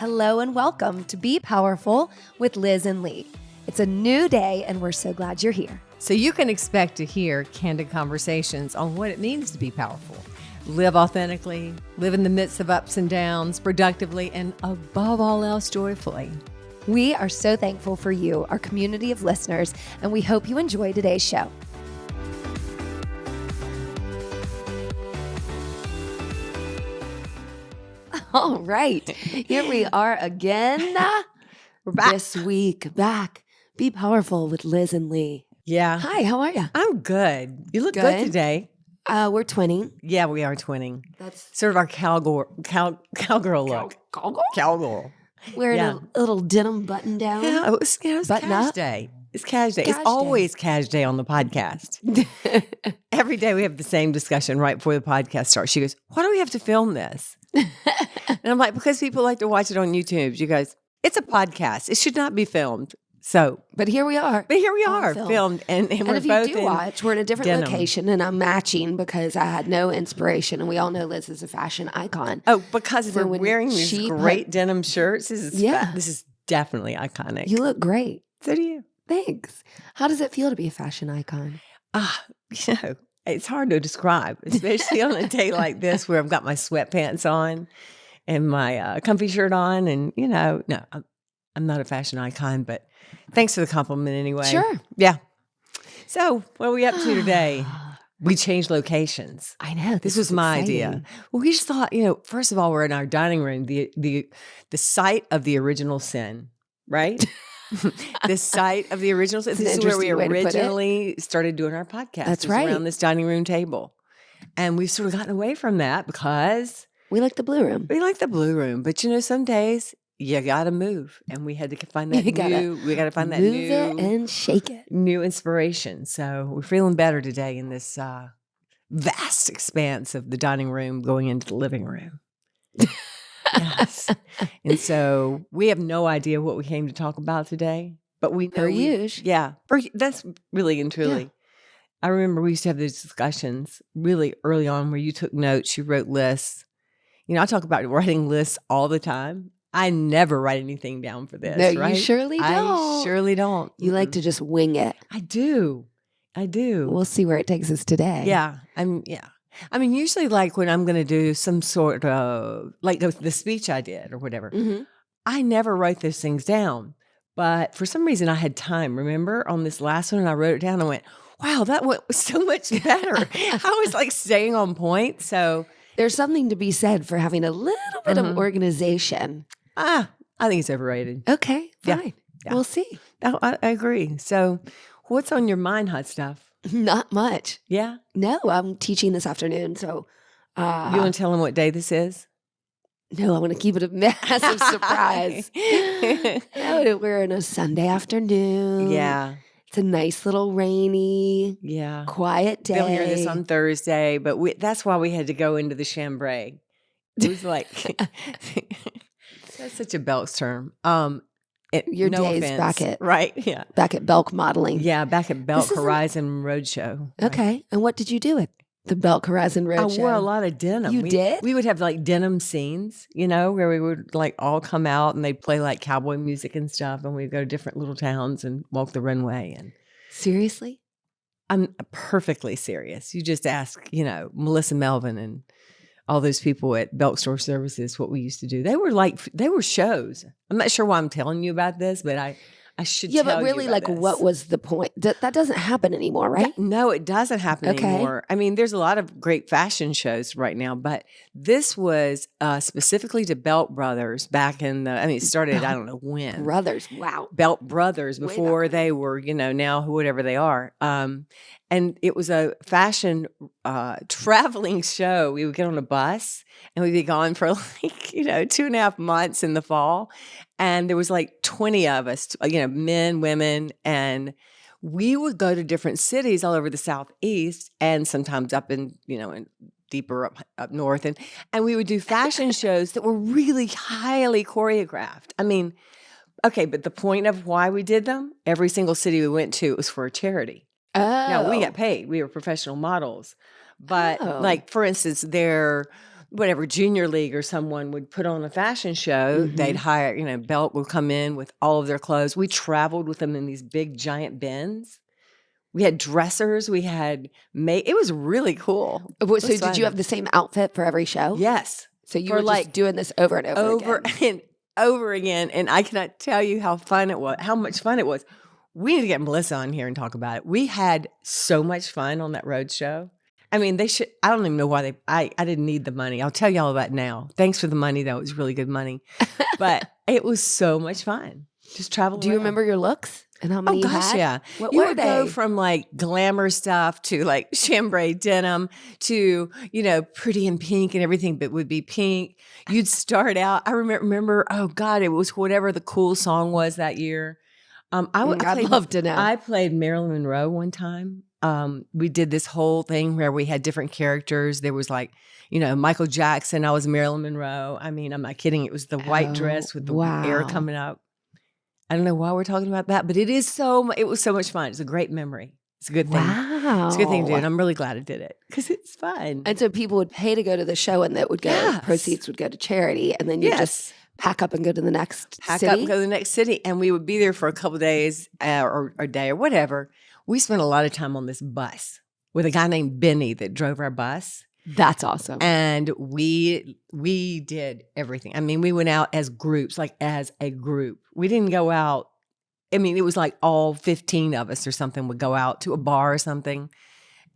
Hello and welcome to Be Powerful with Liz and Lee. It's a new day and we're so glad you're here. So you can expect to hear candid conversations on what it means to be powerful. Live authentically, live in the midst of ups and downs, productively, and above all else, joyfully. We are so thankful for you, our community of listeners, and we hope you enjoy today's show. All right, here we are again. We're back. This week, back. Be Powerful with Liz and Lee. Yeah. Hi, how are you? I'm good. You look good today. We're twinning. Yeah, we are twinning. That's Sort of our cowgirl look. Cowgirl. wearing Yeah. a little denim button down. Yeah, it's Button Cash up. Day. It's Cash Day. Cash It's Day. always Cash Day on the podcast. Every day we have the same discussion right before the podcast starts. She goes, why do we have to film this? And I'm like, because people like to watch it on YouTube. She goes, it's a podcast. It should not be filmed. So, But here we are. but here we On are, film. filmed. And And we're if both you do in watch, we're in a different denim. location, and I'm matching because I had no inspiration. And we all know Liz is a fashion icon. Oh, because So we're when wearing these she great put- denim shirts. This is Yeah. this is definitely iconic. You look great. So do you. Thanks. How does it feel to be a fashion icon? You know, it's hard to describe, especially on a day like this where I've got my sweatpants on and my comfy shirt on. And, you know, no, I'm not a fashion icon, but thanks for the compliment anyway. Sure. Yeah. So what are we up to today? We changed locations. I know. This was my idea. Well, we just thought, you know, first of all, we're in our dining room, the site of the original sin, right? The site of the original sin. It's an This is where we interesting way to put it. originally started doing our podcast. That's was right. around this dining room table. And we've sort of gotten away from that because We like the blue room. we like the blue room. But, you know, some days you got to move. And we had to find that You gotta we got to find that Move it new, and shake it. new inspiration. So we're feeling better today in this vast expanse of the dining room going into the living room. Yes. And so we have no idea what we came to talk about today, but we know Per usual. Yeah. That's really and truly. I remember we used to have these discussions really early on where you took notes, you wrote lists. You know, I talk about writing lists all the time. I never write anything down for this, No, right? you surely don't. I surely don't. You like to just wing it. I do. We'll see where it takes us today. Yeah. I mean, usually like when I'm going to do some sort of, like the speech I did or whatever, Mhm. I I never wrote those things down. But for some reason I had time, remember, on this last one, and I wrote it down and went, wow, that was so much better. I was like staying on point. So, There's something to be said for having a little bit of Mhm. organization. I think it's overrated. Okay, Yeah. fine. Yeah. We'll see. I agree. So what's on your mind, hot stuff? Not much. Yeah? No, I'm teaching this afternoon, so You want to tell them what day this is? no, I want to keep it a massive surprise. No, we're in a Sunday afternoon. Yeah. It's a nice little rainy, Yeah. quiet day. They'll hear this on Thursday, but that's why we had to go into the chambray. It was like, that's such a Belk's term. Your no days offense. back at- Right, yeah. Back at Belk Modeling. Yeah, back at Belk This isn't- Horizon Roadshow. Right. Okay. And what did you do at the Belk Horizon I Roadshow? wore a lot of denim. You did? We would have like denim scenes, you know, where we would like all come out and they'd play like cowboy music and stuff, and we'd go to different little towns and walk the runway. And Seriously? I'm perfectly serious. You just ask, you know, Melissa Melvin and all those people at Belk Store Services what we used to do. They were shows. I'm not sure why I'm telling you about this, but I should Yeah, tell but you really, about like, this. what was the point? That doesn't happen anymore, right? No, it doesn't happen Okay. anymore. I mean, there's a lot of great fashion shows right now, but this was specifically to Belk Brothers back in it started, I don't know when. Brothers, wow. Belk Brothers Way back before when. they were, you know, now whatever they are. And it was a fashion traveling show. We would get on a bus and we'd be gone for like, you know, 2.5 months in the fall. And there was like 20 of us, you know, men, women, and we would go to different cities all over the Southeast and sometimes up in, you know, in deeper up north. And we would do fashion shows that were really highly choreographed. I mean, okay, but the point of why we did them, every single city we went to, it was for a charity. Oh. Now, we got paid. We were professional models. But Oh. like, for instance, whatever junior league or someone would put on a fashion show, Mhm. they'd hire, Belk would come in with all of their clothes. We traveled with them in these big giant bins. We had dressers. We had it was really cool. It So was did you fun. have the same outfit for every show? Yes. So you For were just doing this over and over again. and over again. And I cannot tell you how fun it was, how much fun it was. We need to get Melissa on here and talk about it. We had so much fun on that road show. I mean, I don't even know why I didn't need the money. I'll tell you all about it now. Thanks for the money, though. It was really good money. But it was so much fun. Just travel Do you around. remember your looks and how many Oh, you gosh, had? yeah. What You were would go they? from like glamour stuff to like chambray denim to, pretty and pink and everything, but would be pink. You'd start out. I remember, oh God, it was whatever the cool song was that year. I'd love to know. I played Marilyn Monroe one time. We did this whole thing where we had different characters. There was like, Michael Jackson. I was Marilyn Monroe. I mean, I'm not kidding. It was the white dress with the air wow. coming up. I don't know why we're talking about that, but it was so much fun. It's a great memory. It's a good thing. Wow. It's a good thing to do. And I'm really glad I did it because it's fun. And so people would pay to go to the show and that would go, Yes. proceeds would go to charity. And then you just pack up and go to the next Pack city? up and go to the next city. And we would be there for a couple of days or a day or whatever. We spent a lot of time on this bus with a guy named Benny that drove our bus. That's awesome. And we did everything. I mean, we went out as groups, like as a group. We didn't go out. I mean, it was like all 15 of us or something would go out to a bar or something.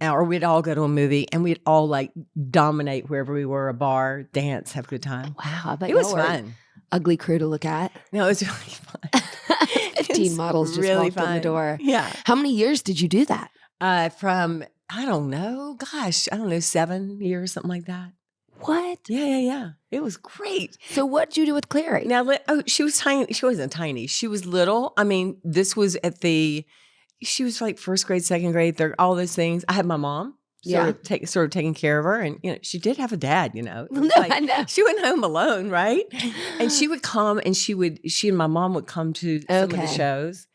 Or we'd all go to a movie and we'd all like dominate wherever we were, a bar, dance, have a good time. Wow. I bet It was y'all were an fun. ugly crew to look at. No, it was really fun. 15 It's models just really walked in the fun. door. Yeah. How many years did you do that? From, I don't know, 7 years, something like that. What? Yeah. It was great. So what'd you do with Clary? Now, she was tiny. She wasn't tiny. She was little. I mean, this was she was like first grade, second grade, third, all those things. I had my mom sort of taking care of her. And, she did have a dad, It was I know. She went home alone, right? And she would come and she and my mom would come to some of the shows.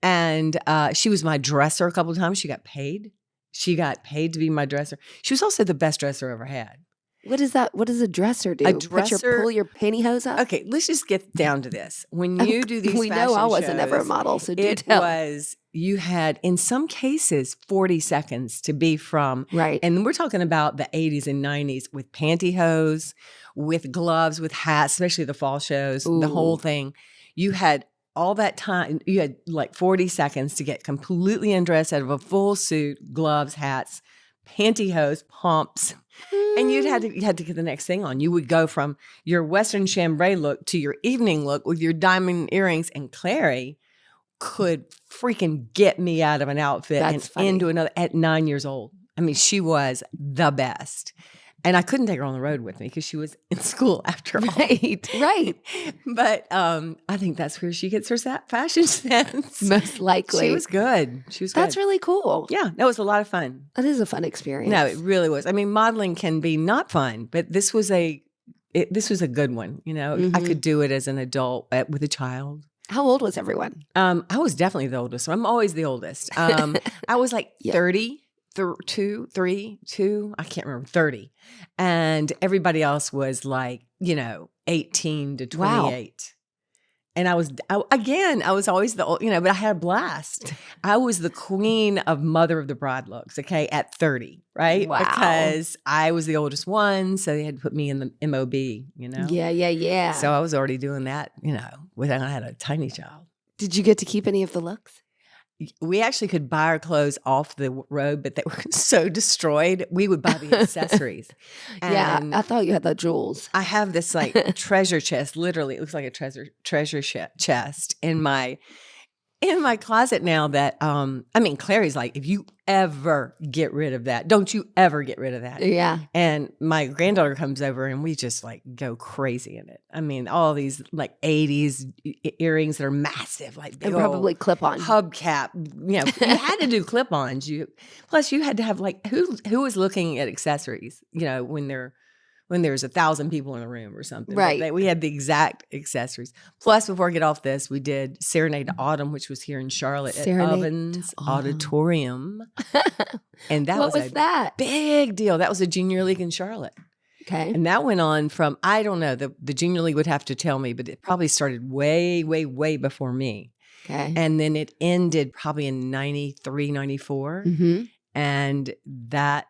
And she was my dresser a couple of times. She got paid. She got paid to be my dresser. She was also the best dresser I ever had. What is that? What does a dresser do? A dresser- pull your pantyhose up? Okay, let's just get down to this. When you do these we know I fashion wasn't ever a shows, model, so do it tell. you had, in some cases, 40 seconds to be from. Right. And we're talking about the 80s and 90s with pantyhose, with gloves, with hats, especially the fall shows, the whole Ooh. thing. You had all that time. You had like 40 seconds to get completely undressed out of a full suit, gloves, hats, pantyhose, pumps. And you had to get the next thing on. You would go from your Western chambray look to your evening look with your diamond earrings. And Clary could freaking get me out of an outfit That's and funny. into another at 9 years old. I mean, she was the best. And I couldn't take her on the road with me because she was in school after all. Right. But I think that's where she gets her fashion sense. Most likely. She was good. That's really cool. Yeah, that was a lot of fun. That is a fun experience. No, it really was. I mean, modeling can be not fun, but this was a good one. I could do it as an adult with a child. How old was everyone? I was definitely the oldest. I'm always the oldest. I was like 30, 32, I can't remember, 30. And everybody else was like, 18 to 28. Wow. And I was always the old, but I had a blast. I was the queen of mother of the bride looks, okay, at 30, right? Wow. Because I was the oldest one, so they had to put me in the MOB, Yeah. So I was already doing that, when I had a tiny child. Did you get to keep any of the looks? We actually could buy our clothes off the road, but they were so destroyed. We would buy the accessories. Yeah, And I thought you had the jewels. I have this like treasure chest. Literally, it looks like a treasure chest in my closet now. That Clary's like, if you ever get rid of that, don't you ever get rid of that. Yeah. And my granddaughter comes over and we just like go crazy in it. I mean, all these like 80s earrings that are massive, like big And probably old clip-on. hubcap. You had to do clip-ons. Plus you had to have like who was looking at accessories, when there's 1,000 people in the room or something. Right. But we had the exact accessories. Plus, before I get off this, we did Serenade to Autumn, which was here in Charlotte Serenade at Ovens to Autumn. Auditorium. And that What was a that? big deal. That was a junior league in Charlotte. Okay. And that went on from, I don't know, the junior league would have to tell me, but it probably started way, way, way before me. Okay. And then it ended probably in 93, 94. Mm-hmm. And that,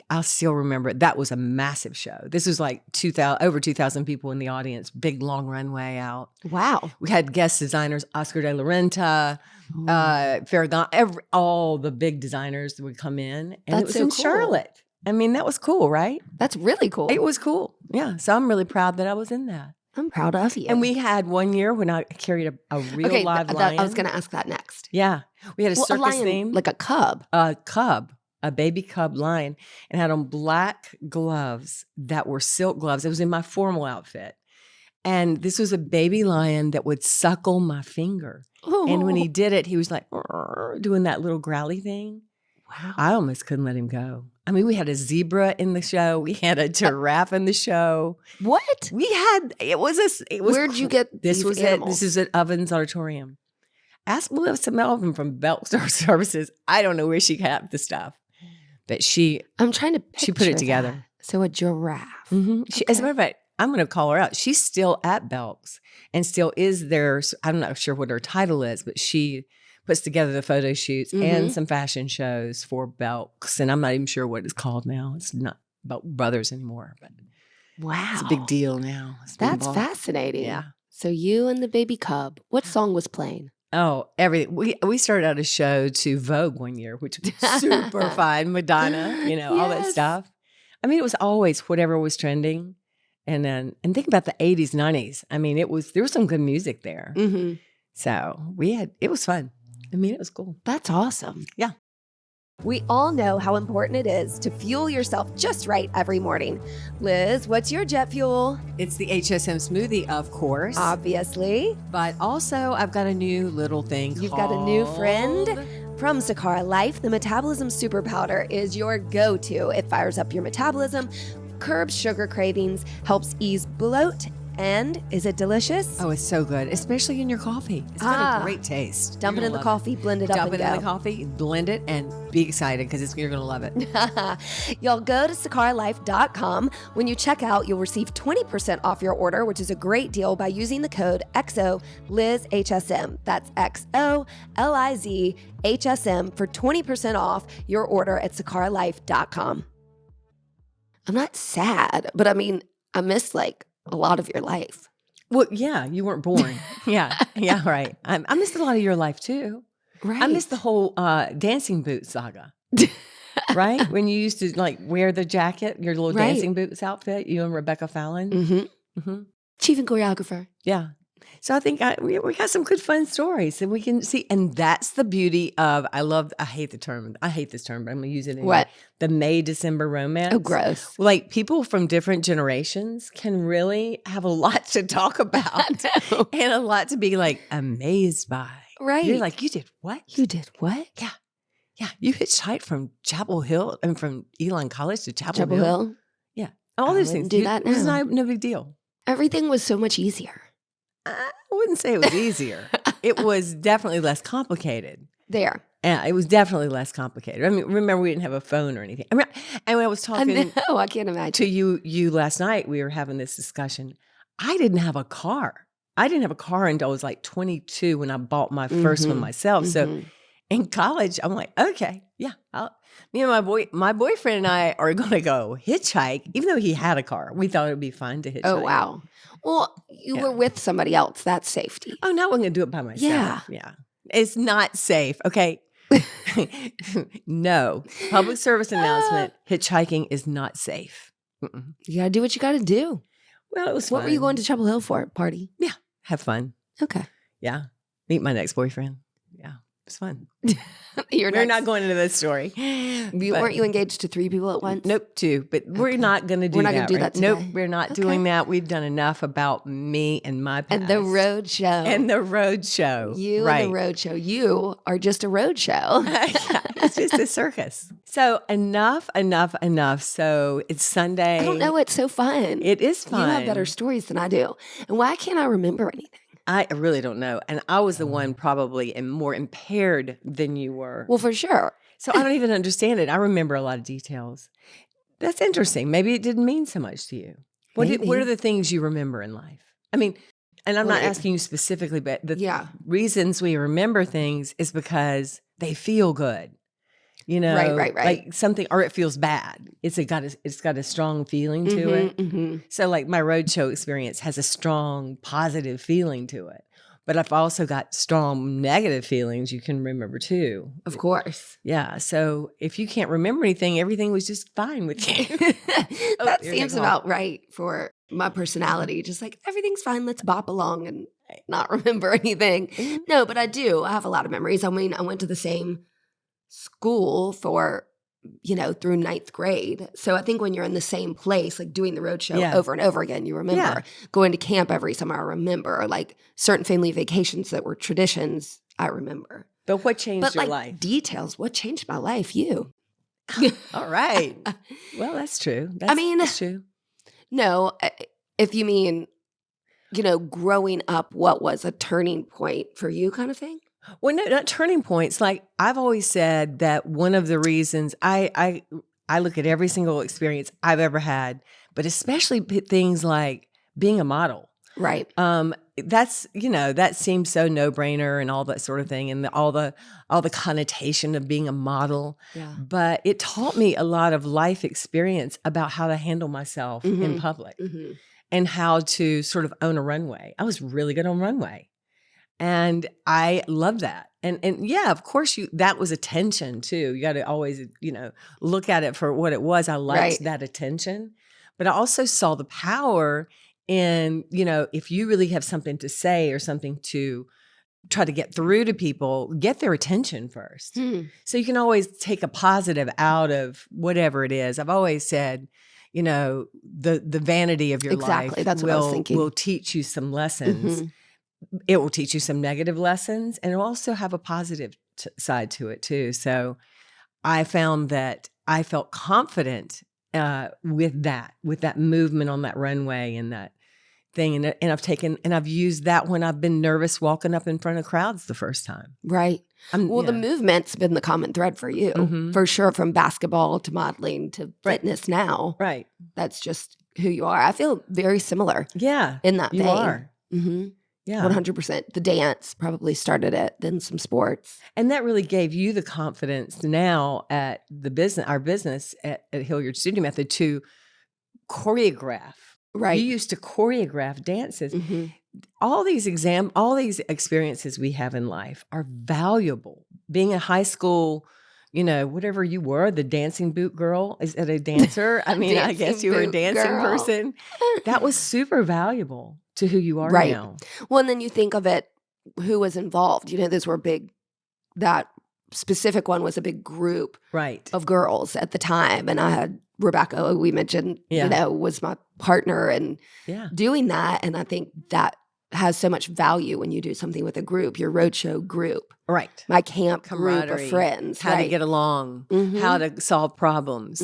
I'll still remember it. That was a massive show. This was like over 2,000 people in the audience, big long runway out. Wow. We had guest designers, Oscar de la Renta, Farragon, all the big designers that would come in. And That's it was so in cool. Charlotte. I mean, that was cool, right? That's really cool. It was cool. Yeah. So I'm really proud that I was in that. I'm proud of you. And we had one year when I carried a real live lion. I was going to ask that next. Yeah. We had a circus lion, theme. like a cub. A baby cub lion, and had on black gloves that were silk gloves. It was in my formal outfit. And this was a baby lion that would suckle my finger. Ooh. And when he did it, he was like doing that little growly thing. Wow. I almost couldn't let him go. I mean, we had a zebra in the show. We had a giraffe in the show. What? Where'd you get this? these Was animals? This is at Ovens Auditorium. Ask Melissa Melvin from Belk Services. I don't know where she got the stuff, but I'm trying to picture she put it together. that. So a giraffe. Mm-hmm. As a Okay. matter of fact, I'm going to call her out. She's still at Belk's and still is there. I'm not sure what her title is, but she puts together the photo shoots and some fashion shows for Belk's. And I'm not even sure what it's called now. It's not Belk Brothers anymore, but Wow. it's a big deal now. That's fascinating. Yeah. So you and the baby cub. What song was playing? Oh, everything. We started out a show to Vogue one year, which was super fun. Madonna, all that Yes. stuff. I mean, it was always whatever was trending. And think about the 80s, 90s. I mean, there was some good music there. Mm-hmm. So it was fun. I mean, it was cool. That's awesome. Yeah. We all know how important it is to fuel yourself just right every morning. Liz, what's your jet fuel? It's the HSM smoothie, of course. Obviously. But also, I've got a new little thing. You've got a new friend? From Sakara Life, the Metabolism Super Powder is your go-to. It fires up your metabolism, curbs sugar cravings, helps ease bloat, and is it delicious? Oh, it's so good, especially in your coffee. It's got a great taste. Dump it in the coffee, blend it up, Dump and it go. in the coffee, blend it, and be excited because you're going to love it. Y'all go to sakaralife.com. When you check out, you'll receive 20% off your order, which is a great deal by using the code XOLizHSM. That's XOLIZHSM for 20% off your order at sakaralife.com. I'm not sad, but I mean, I missed a lot of your life. Well, yeah, you weren't born. yeah, right. I missed a lot of your life too. Right. I missed the whole dancing boot saga. Right? When you used to wear the jacket, your little Right. dancing boots outfit, you and Rebecca Fallon. Mm-hmm. Chief and choreographer. Yeah. So I think we got some good fun stories and we can see, and that's the beauty of, I hate this term, but I'm going to use it anyway. What? The May-December romance. Oh, gross. People from different generations can really have a lot to talk about and a lot to be amazed by. Right. You're like, you did what? You did what? Yeah. Yeah. You hitchhiked from Chapel Hill and from Elon College to Chapel Hill. Hill. Yeah. All I those wouldn't things. do that This is now. no big deal. Everything was so much easier. I wouldn't say it was easier. It was definitely less complicated. There. Yeah, it was definitely less complicated. I mean, remember we didn't have a phone or anything. And when I was I talking know. I can't imagine. to you last night, we were having this discussion. I didn't have a car. I didn't have a car until I was 22 when I bought my first one myself. So in college, I'm like, okay, yeah. Me and my boyfriend and I are going to go hitchhike, even though he had a car. We thought it would be fun to hitchhike. Oh, wow. Well, you were with somebody else. That's safety. Oh, now I'm going to do it by myself. Yeah. Yeah. It's not safe. Okay. No. Public service announcement. Hitchhiking is not safe. Mm-mm. You got to do what you got to do. Well, it was What fun. were you going to Chapel Hill for? Party? Yeah. Have fun. Okay. Yeah. Meet my next boyfriend. Yeah. It's fun. We're We're not going into this story. Weren't you engaged to 3 people at once? Nope, 2. But we're Okay. not going to do We're not that. gonna do right? that Nope, today. we're not Okay. doing that. We've done enough about me and my past. And the road show. And the road show. You right. and the road show. You are just a road show. Yeah, it's just a circus. So enough. So it's Sunday. I don't know. It's so fun. It is fun. You have better stories than I do. And why can't I remember anything? I really don't know. And I was the one probably more impaired than you were. Well, for sure. So I don't even understand it. I remember a lot of details. That's interesting. Maybe it didn't mean so much to you. What Maybe. are the things you remember in life? I mean, and I'm not asking you specifically, but the reasons we remember things is because they feel good. You know, Right. like something, or it feels bad. It's got a strong feeling to it. Mm-hmm. So like my roadshow experience has a strong positive feeling to it. But I've also got strong negative feelings you can remember too. Of course. Yeah. So if you can't remember anything, everything was just fine with you. That seems about right for my personality. Just like everything's fine. Let's bop along and not remember anything. Mm-hmm. No, but I do. I have a lot of memories. I mean, I went to the same school for, through ninth grade. So I think when you're in the same place, like doing the roadshow over and over again, you remember going to camp every summer. I remember like certain family vacations that were traditions. I remember. But what changed your life? Details. What changed my life? You. All right. Well, that's true. That's true. No, if you mean, growing up, what was a turning point for you kind of thing? Well, no, not turning points. Like I've always said that one of the reasons I look at every single experience I've ever had, but especially things like being a model. Right. That's, that seems so no-brainer and all that sort of thing, and all the connotation of being a model. Yeah. But it taught me a lot of life experience about how to handle myself in public and how to sort of own a runway. I was really good on runway. And I love that. And yeah, of course that was attention too. You got to always, look at it for what it was. I liked that attention, but I also saw the power in, if you really have something to say or something to try to get through to people, get their attention first. So you can always take a positive out of whatever it is. I've always said, the vanity of your life that's what I was thinking. will teach you some lessons. It will teach you some negative lessons, and it'll also have a positive side to it too. So I found that I felt confident with that movement on that runway and that thing. And I've used that when I've been nervous walking up in front of crowds the first time. Right. The movement's been the common thread for you, for sure, from basketball to modeling to fitness now. Right. That's just who you are. I feel very similar. Yeah. In that vein. You are. Yeah. 100%. The dance probably started it, then some sports. And that really gave you the confidence now at our business at Hilliard Studio Method to choreograph. Right. You used to choreograph dances. All these experiences we have in life are valuable. Being a high school, whatever you were, the dancing boot girl, is it a dancer? I mean, I guess you were a dancing person. That was super valuable to who you are now. Well, and then you think of it, who was involved. Those were that specific one was a big group of girls at the time. And I had Rebecca, we mentioned, was my partner and doing that. And I think that has so much value when you do something with a group, your roadshow group. Right. My camp group of friends. How to get along, how to solve problems,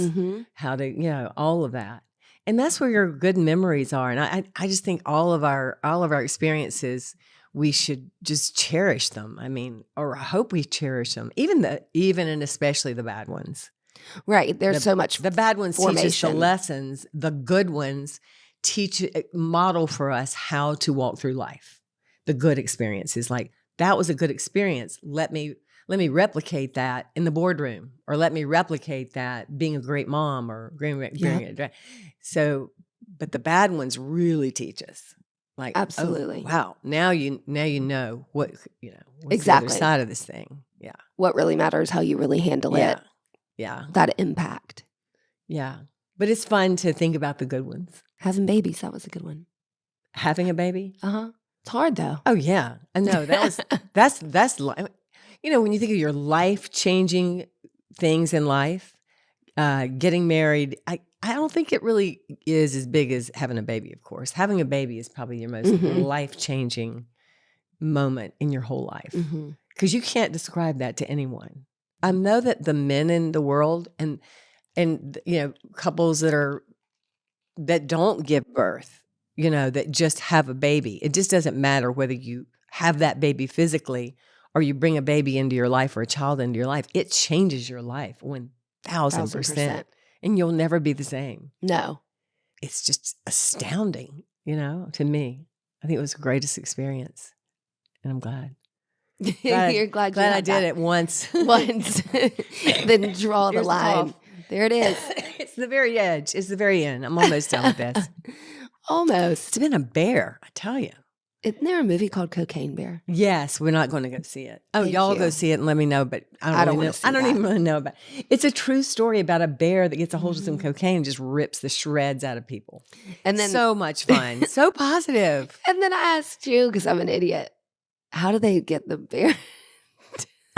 how to, all of that. And that's where your good memories are. And I just think all of our experiences, we should just cherish them. I mean, or I hope we cherish them, even and especially the bad ones. Right. There's so much the bad ones teach us the lessons. The good ones model for us how to walk through life. The good experiences, like that was a good experience. Let me replicate that in the boardroom, or let me replicate that being a great mom or great. So, but the bad ones really teach us. Like, absolutely. Oh, wow. Now you know what, what's the other side of this thing. Yeah. What really matters, how you really handle it. Yeah. That impact. Yeah. But it's fun to think about the good ones. Having babies, that was a good one. Having a baby? It's hard though. Oh yeah. I know. That's when you think of your life-changing things in life, getting married, I don't think it really is as big as having a baby, of course. Having a baby is probably your most life-changing moment in your whole life. Because you can't describe that to anyone. I know that the men in the world and couples that don't give birth, that just have a baby, it just doesn't matter whether you have that baby physically or you bring a baby into your life or a child into your life. It changes your life 1,000%. and you'll never be the same. No. It's just astounding, to me. I think it was the greatest experience, and I'm glad. You're glad I did it once. Once. Then draw the line. There it is. It's the very edge. It's the very end. I'm almost done with this. Almost. It's been a bear, I tell you. Isn't there a movie called Cocaine Bear? Yes, we're not going to go see it. Oh, y'all go see it and let me know, but I don't even really know about it. It's a true story about a bear that gets a hold of some cocaine and just rips the shreds out of people. And then so much fun. So positive. And then I asked you, because I'm an idiot, how do they get the bear?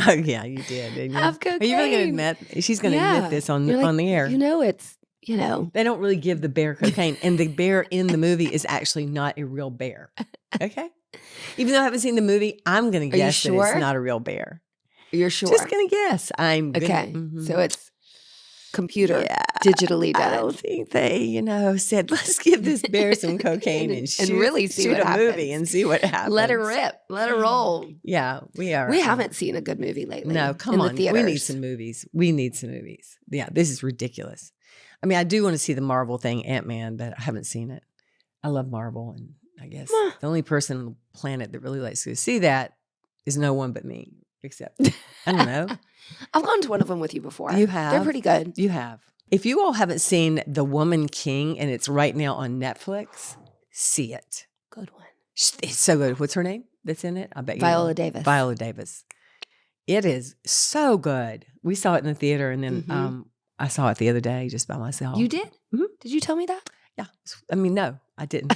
Oh, yeah, you did, didn't you? Have cocaine. Are you really going to admit? She's going to admit this on the air. They don't really give the bear cocaine. And the bear in the movie is actually not a real bear. Okay? Even though I haven't seen the movie, I'm going to guess that it's not a real bear. You're sure? Just going to guess. Okay. So it's computer digitally done. I don't think they, said, let's give this bear some cocaine and really shoot a movie and see what happens. Let her rip. Let her roll. Yeah, we are. We haven't seen a good movie lately. No, come on. We need some movies. Yeah, this is ridiculous. I mean, I do want to see the Marvel thing, Ant-Man, but I haven't seen it. I love Marvel, and I guess the only person on the planet that really likes to see that is no one but me, except, I don't know. I've gone to one of them with you before. You have? They're pretty good. You have. If you all haven't seen The Woman King, and it's right now on Netflix, see it. Good one. It's so good. What's her name that's in it? I bet you Viola Davis. Viola Davis. It is so good. We saw it in the theater, and then I saw it the other day just by myself. You did? Mm-hmm. Did you tell me that? Yeah. I mean, no, I didn't.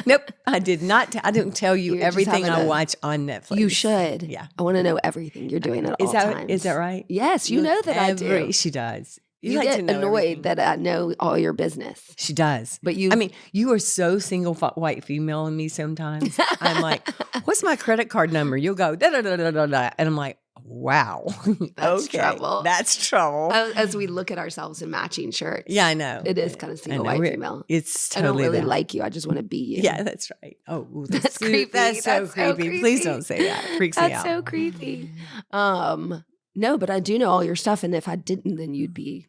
Nope, I did not. I didn't tell you everything I watch on Netflix. You should. Yeah. I want to know everything you're doing at all times. Is that right? Yes, you know that I do. She does. You like get to know annoyed everything. that I know all your business. She does. But you are so single white female in me sometimes. I'm like, what's my credit card number? You'll go, da da da da da da. And I'm like, wow. That's trouble. That's trouble. As we look at ourselves in matching shirts. Yeah, I know. It is kind of single white female. It's totally I don't really like you. I just want to be you. Yeah, that's right. Oh, that's creepy. That's so creepy. Please don't say that. It freaks me out. That's so creepy. No, but I do know all your stuff. And if I didn't, then you'd be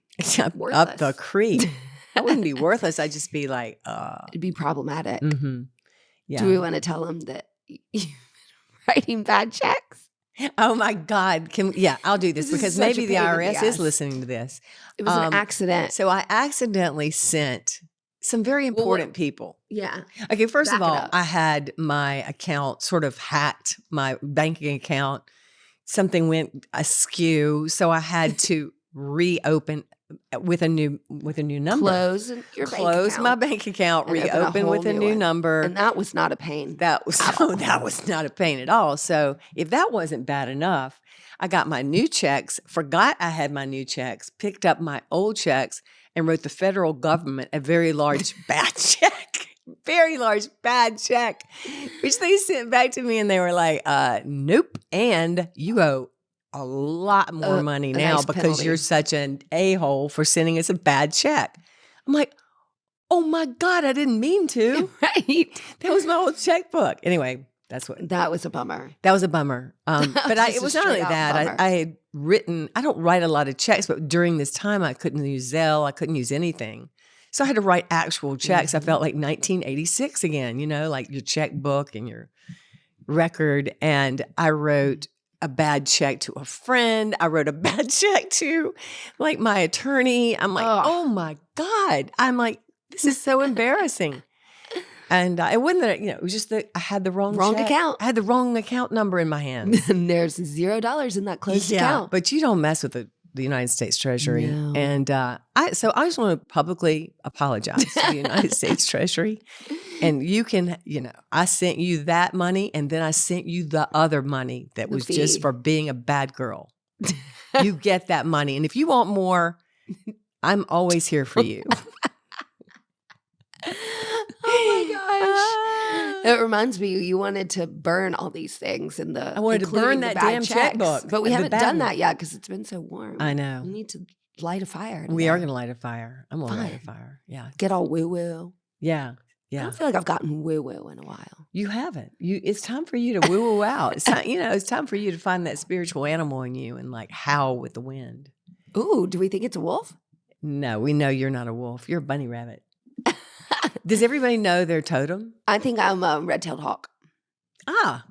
worthless. Up the creek. I wouldn't be worthless. I'd just be like, it'd be problematic. Mm-hmm. Yeah. Do we want to tell them that you're writing bad checks? Oh my God. I'll do this because maybe the IRS is listening to this. It was an accident. So I accidentally sent some very important people. Yeah. Okay, first of all, I had my account sort of hacked, my banking account. Something went askew, so I had to reopen with a new number. Close my bank account, reopen with a new number. And that was not a pain. That was not a pain at all. So if that wasn't bad enough, I got my new checks, forgot I had my new checks, picked up my old checks, and wrote the federal government a very large bad check. Very large bad check, which they sent back to me, and they were like, nope, and you owe a lot more money now because you're such an a-hole for sending us a bad check. I'm like, oh my God, I didn't mean to. Right. That was my old checkbook. Anyway, that was a bummer. That was a bummer. But it was not only that. I had written, I don't write a lot of checks, but during this time I couldn't use Zelle. I couldn't use anything. So I had to write actual checks. I felt like 1986 again, like your checkbook and your record. And I wrote a bad check to a friend. I wrote a bad check to like my attorney. I'm like, oh my God. I'm like, this is so embarrassing. And it wasn't that, it was just that I had the wrong check. Account. I had the wrong account number in my hands. And there's $0 in that closed account. But you don't mess with the United States Treasury. No. And I just want to publicly apologize to the United States Treasury. And you can, I sent you that money, and then I sent you the other money that was just for being a bad girl. You get that money. And if you want more, I'm always here for you. Oh my gosh. It reminds me, you wanted to burn all these things in the. I wanted to burn that damn checkbook. But we haven't done that yet because it's been so warm. I know. We need to light a fire. We are going to light a fire. I'm going to light a fire. Yeah. Get all woo-woo. Yeah. I don't feel like I've gotten woo-woo in a while. You haven't. It's time for you to woo-woo out. It's time, it's time for you to find that spiritual animal in you and like howl with the wind. Ooh, do we think it's a wolf? No, we know you're not a wolf. You're a bunny rabbit. Does everybody know their totem? I think I'm a red-tailed hawk. Ah,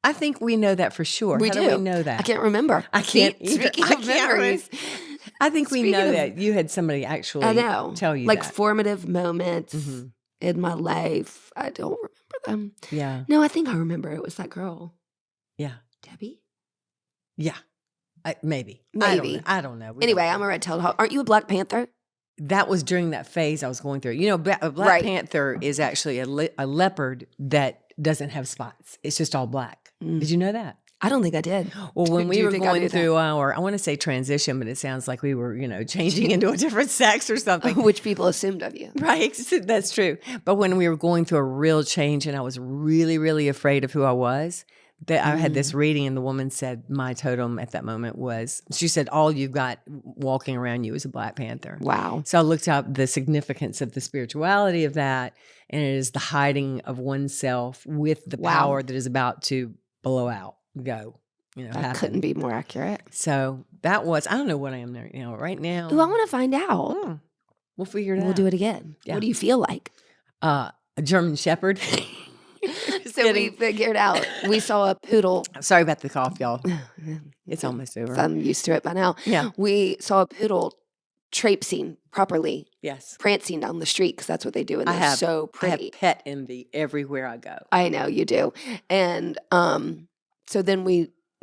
I think we know that for sure. We How do. we know that? I can't remember. I can't See, either. Speaking I of can't memories, I think we Speaking know of- that you had somebody actually I know. tell you like that. formative moments Mhm. in my life. I don't remember them. Yeah. No, I think I remember. It was that girl, Yeah. Debbie. Yeah. Maybe. Maybe. I don't know. We Anyway, don't I'm know. a red-tailed hawk. Aren't you a Black Panther? That was during that phase I was going through. You know, a Black Right. Panther is actually a leopard that doesn't have spots. It's just all black. Mm. Did you know that? I don't think I did. Well, when Do we you were think I going knew that? through our, I want to say transition, but it sounds like we were, changing into a different sex or something. Which people assumed of you. Right. That's true. But when we were going through a real change and I was really, really afraid of who I was, that I had this reading and the woman said my totem at that moment was, she said, all you've got walking around you is a Black Panther. Wow. So I looked up the significance of the spirituality of that, and it is the hiding of oneself with the Wow. power that is about to blow out, go, That happen. couldn't be more accurate. So that was, I don't know what I am there, right now. Ooh, I want to find out. We'll figure it out. We'll do it again. Yeah. What do you feel like? A German Shepherd. So we figured out. We saw a poodle. Sorry about the cough, y'all. It's almost over. I'm used to it by now. Yeah. We saw a poodle traipsing properly, Yes. prancing down the street because that's what they do, and I they're have- so I have pretty. pet envy everywhere I go. I know you do. And so then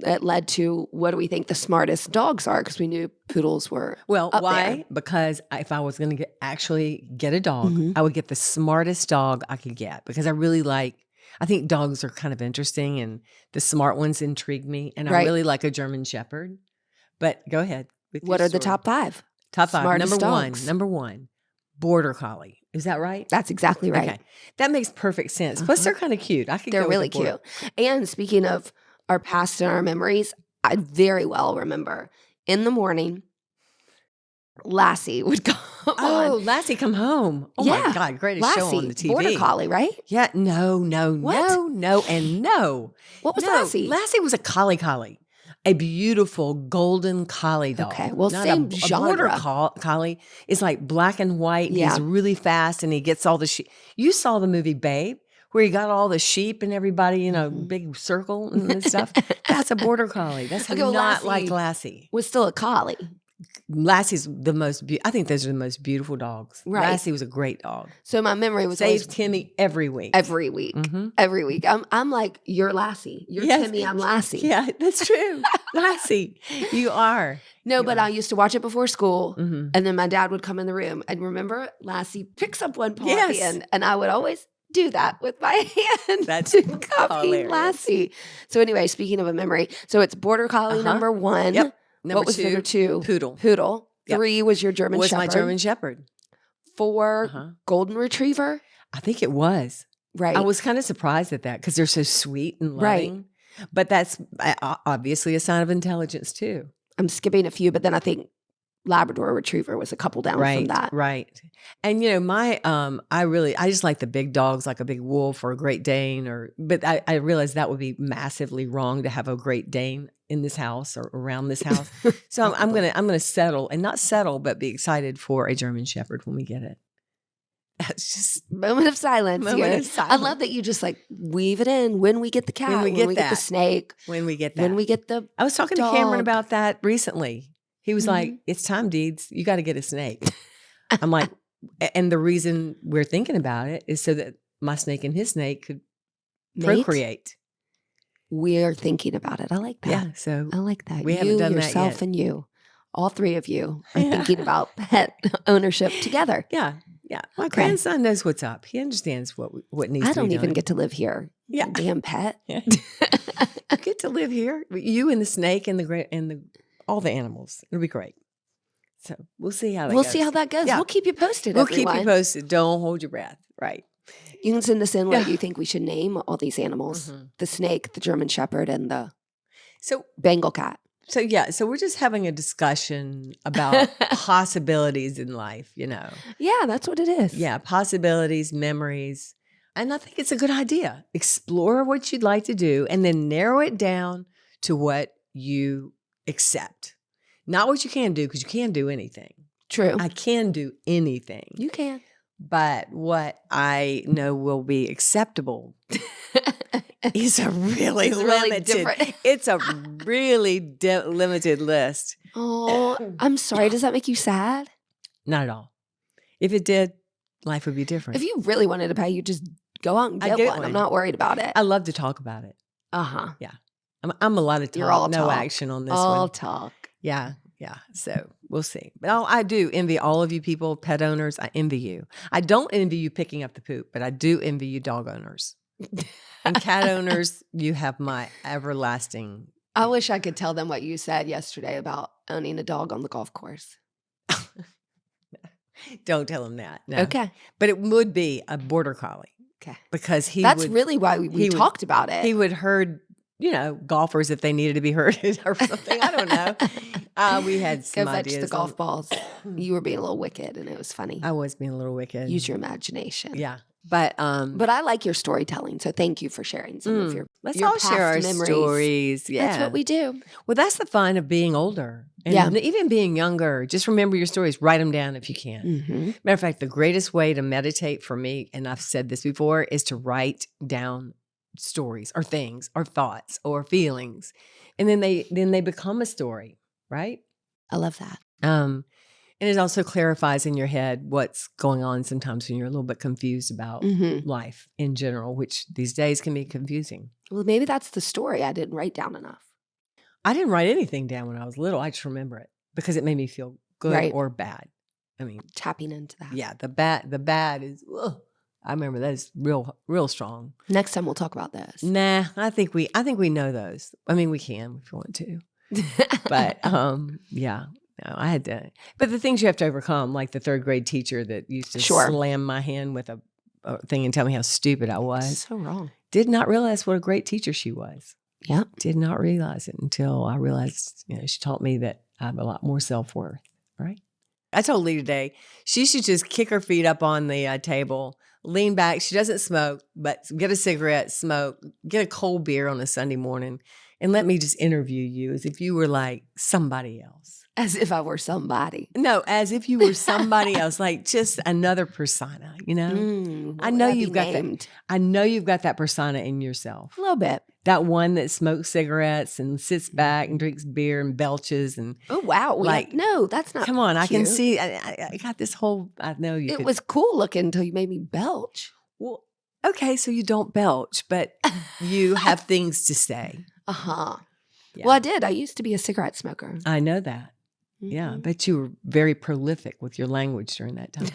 it led to what do we think the smartest dogs are? Because we knew poodles were Well, up why? there. Because if I was going to actually get a dog, Mhm. I would get the smartest dog I could get because I think dogs are kind of interesting and the smart ones intrigue me. And I Right. really like a German Shepherd. But go ahead. With What your are the story. top 5? Top 5? smartest dogs? Number one, Border Collie. Is that right? That's exactly right. Okay. That makes perfect sense. Plus, Uh-huh. they're kind of cute. I could They're go with really the Border- cute. And speaking of our past and our memories, I very well remember in the morning, Lassie would come Oh, on. Lassie, come home. Oh, Yeah. my God. Greatest show on the TV. Border Collie, right? Yeah. No, What? no. What was No, Lassie? Lassie was a collie. A beautiful golden collie dog. Okay, well, Not same a border genre. collie is like black and white. Yeah. He's really fast and he gets all the sheep. You saw the movie Babe where he got all the sheep and everybody in a Mhm. big circle and stuff. That's a border collie. That's Okay, well, not Lassie- like Lassie. Was still a collie. Lassie's the most I think those are the most beautiful dogs. Right. Lassie was a great dog. So my memory was Saves always Timmy every week. every week. Mhm. Every week. I'm like, you're Lassie. You're Yes. Timmy, I'm Lassie. Yeah, that's true. Lassie, you are. No, but I used to watch it before school. Mm-hmm. And then my dad would come in the room and remember Lassie picks up one paw Yes. at the end. And I would always do that with my hand That's to copy hilarious. Lassie. So anyway, speaking of a memory, so it's Border Collie Uh-huh. number 1. Yep. What was number 2? Poodle. Poodle. Yep. 3 was your German was Shepherd. my German Shepherd. 4, Uh-huh. Golden Retriever. I think it was. Right. I was kind of surprised at that because they're so sweet and Right. loving. But that's obviously a sign of intelligence too. I'm skipping a few, but then I think Labrador Retriever was a couple down from that. Right. And my I just like the big dogs, like a big wolf or a Great Dane, but I realized that would be massively wrong to have a Great Dane in this house or around this house. So I'm gonna settle, and not settle, but be excited for a German Shepherd when we get it. That's just Moment of silence Moment here. of I silence. love that you just like weave it in when we get the cat, When we get the that. snake, when we get that. when we get the I was talking to Cameron dog. about that recently. He was like, Mhm. "It's time, Deeds. You got to get a snake." I'm like, and the reason we're thinking about it is so that my snake and his snake could mate. procreate. We're thinking about it. I like that. Yeah. So I like that. We you, haven't done that yourself, yet. and you, all 3 of you are Yeah. thinking about pet ownership together. yeah. My Okay. grandson knows what's up. He understands what needs I to be don't even done. get to live here. Yeah. Damn pet. Yeah. You get to live here. You and the snake and the all the animals. It'll be great. So we'll see how that We'll goes. see how that goes. Yeah. We'll keep you posted. We'll keep you everyone. posted. Don't hold your breath. Right. You can send us in what Yeah. you think we should name all these animals: Mhm. the snake, the German Shepherd, and the So Bengal cat. So we're just having a discussion about possibilities in life, Yeah, that's what it is. Yeah, possibilities, memories. And I think it's a good idea. Explore what you'd like to do and then narrow it down to what you accept. Not what you can do, because you can't do anything. True. I can do anything. You can. But what I know will be acceptable is a really It's really limited. different. It's a really limited list. Oh, I'm sorry. Does that make you sad? Not at all. If it did, life would be different. If you really wanted to pay, you just go out and I'd get get one. I'm one. not worried about it. I love to talk about it. Uh-huh. I'm a lot of talk, You're all no talk. action on this All one. talk. Yeah. So we'll see. But I do envy all of you people, pet owners. I envy you. I don't envy you picking up the poop, but I do envy you dog owners. And cat owners, you have my everlasting. I wish I could tell them what you said yesterday about owning a dog on the golf course. Don't tell them that. No. Okay. But it would be a border collie. Okay. Because That's really why we talked about it. He would herd, golfers if they needed to be herded or something. I don't know. We had some Go fetch ideas. the golf balls. You were being a little wicked, and it was funny. I was being a little wicked. Use your imagination. Yeah. But I like your storytelling, so thank you for sharing some of your let's your all share our past memories. stories. Yeah. That's what we do. Well, that's the fun of being older. And even being younger. Just remember your stories. Write them down if you can. Mm-hmm. Matter of fact, the greatest way to meditate for me, and I've said this before, is to write down stories or things or thoughts or feelings. And then they become a story, right? I love that. And it also clarifies in your head what's going on sometimes when you're a little bit confused about life in general, which these days can be confusing. Well, maybe that's the story I didn't write down enough. I didn't write anything down when I was little. I just remember it because it made me feel good or bad. I mean, tapping into that. Yeah, the bad is. Ugh, I remember that is real strong. Next time we'll talk about this. Nah, I think we know those. I mean, we can if you want to, but yeah. No, I had to. But the things you have to overcome, like the third grade teacher that used to slam my hand with a thing and tell me how stupid I was. So wrong. Did not realize what a great teacher she was. Yeah. Did not realize it until I realized, she taught me that I have a lot more self-worth, right? I told Lee today, she should just kick her feet up on the table, lean back. She doesn't smoke, but get a cigarette, smoke, get a cold beer on a Sunday morning, and let me just interview you as if you were like somebody else. As if I were somebody. No, as if you were somebody else, like just another persona, I know you've got that. I know you've got that persona in yourself. A little bit. That one that smokes cigarettes and sits back and drinks beer and belches and oh wow, no, that's not. Come on, cute. I can see. I got this whole. I know you. It was cool looking until you made me belch. Well, okay, so you don't belch, but you have things to say. Yeah. Well, I did. I used to be a cigarette smoker. I know that. Yeah, but you were very prolific with your language during that time.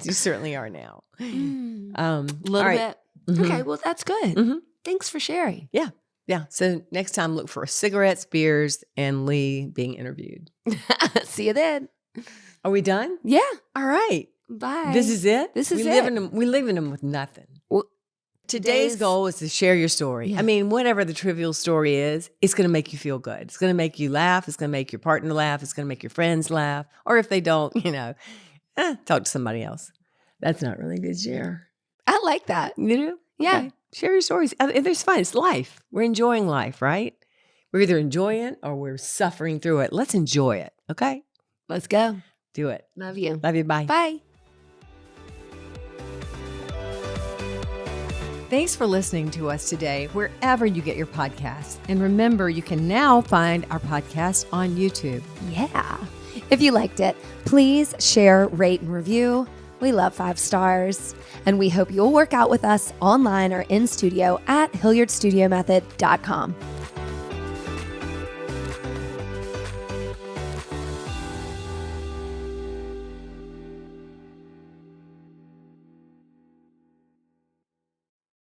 You certainly are now. A little bit. Okay, well, that's good. Thanks for sharing. Yeah. So next time, look for cigarettes, beers, and Lee being interviewed. See you then. Are we done? Yeah. All right. Bye. This is it? This is We're leaving them with nothing. Well, Today's goal is to share your story. Yeah. I mean, whatever the trivial story is, it's going to make you feel good. It's going to make you laugh. It's going to make your partner laugh. It's going to make your friends laugh. Or if they don't, talk to somebody else. That's not really good share. I like that. You do? Yeah. Okay. Share your stories. It's fun. It's life. We're enjoying life, right? We're either enjoying it or we're suffering through it. Let's enjoy it. Okay? Let's go. Do it. Love you. Love you. Bye. Bye. Thanks for listening to us today, wherever you get your podcasts. And remember, you can now find our podcast on YouTube. Yeah. If you liked it, please share, rate, and review. We love 5 stars. And we hope you'll work out with us online or in studio at HilliardStudioMethod.com.